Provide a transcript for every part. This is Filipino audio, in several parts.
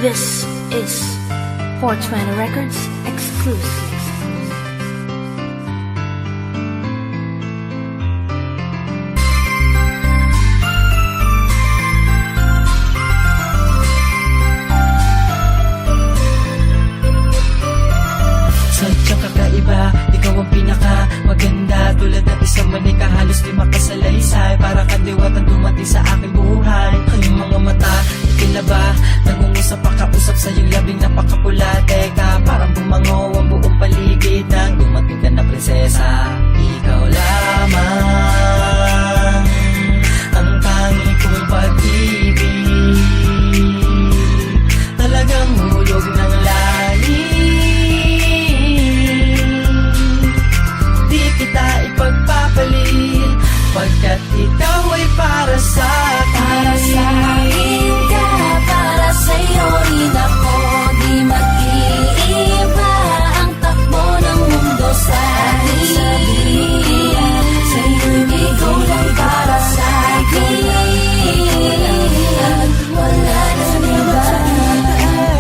This is 420 Records exclusive. Sadyang kakaiba, ikaw ang pinaka maganda. Tulad ng isang manika, halos di makasalaysay. Para kang diwatang dumating sa aking buhay. Ang iyong mga mata, ikila ba? Nangungusap pakausap sa iyong labing napakapula. Teka, parang bumango ang buong paligid nang dumating ka na prinsesa. Ikaw lamang ang tangi kong pag-ibig. Talagang hulog ng lalim. Di kita ipagpapalit, pagkat ikaw ay para sa akin. Para sa akin ka, para sa'yo rin ako. Di mag-iiba ang takbo ng mundo sa akin. Sa'yo'y ikaw lang para sa akin. At wala nang iba.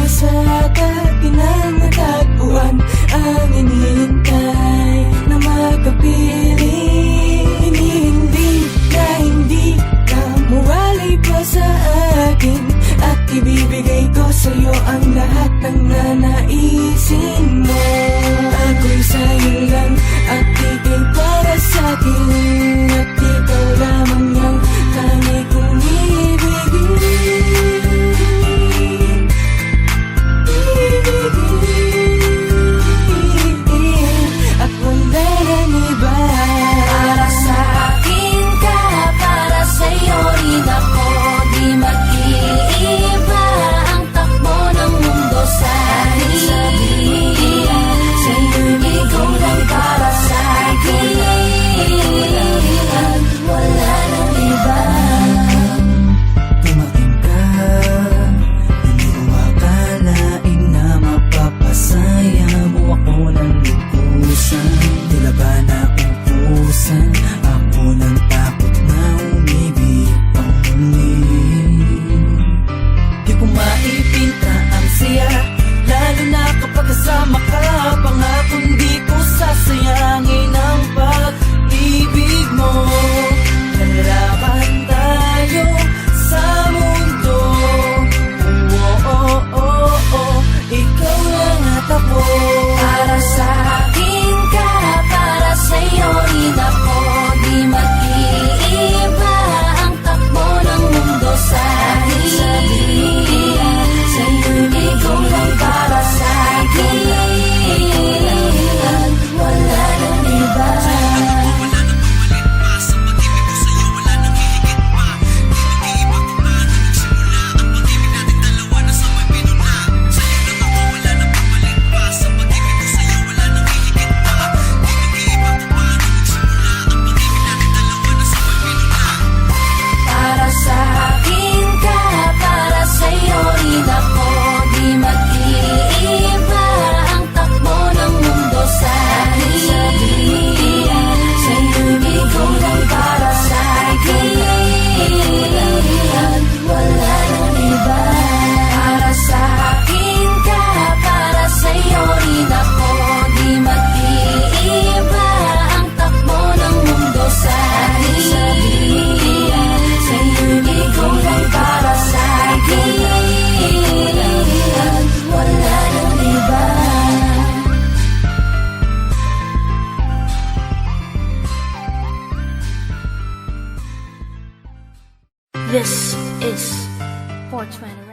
Sa atin ang natagpuan, ang hinihintay na magkapiling. Hinihindi na hindi ka mawalay pa sa akin. At ibibigay ko sa'yo ang lahat ng nanaisin mo. Ako'y sa'yo lang at ika'y para sa'kin. At ikaw lamang ang tangi kong ibigin. At wala nang iba. Para sa akin ka, para sa'yo rin ako. Di mag-iiba ang takbo ng mundo sa akin. Sa'yo'y ikaw lang para sa akin. At wala nang iba. Tumating ka, hindi ko akalain na mapapasaya mo ako ng lukusan. Tila ba na utusan ako ng takot na umibig pang muli. Di ko maipinta ang saya, lalo na kapag kasama ka. Pangakong di ko sasayangin ang pag-ibig mo. Harapan tayo sa mundo. Ikaw lang at ako. Para sa akin ka, para sa'yo rin ako. Di mag-iiba ang takbo ng mundo sa akin. Sa'yo'y ikaw lang para sa akin. At wala nang iba. Para sa akin ka, para sa'yo rin ako. Di mag-iiba ang takbo ng mundo sa akin. Sa'yo'y ikaw lang para sa akin. At wala nang iba. Para sa akin ka, para sa'yo rin ako. Di mag-iiba ang takbo ng mundo sa akin. Sa'yo'y ikaw lang para sa akin. At wala nang iba. This is 420 Records.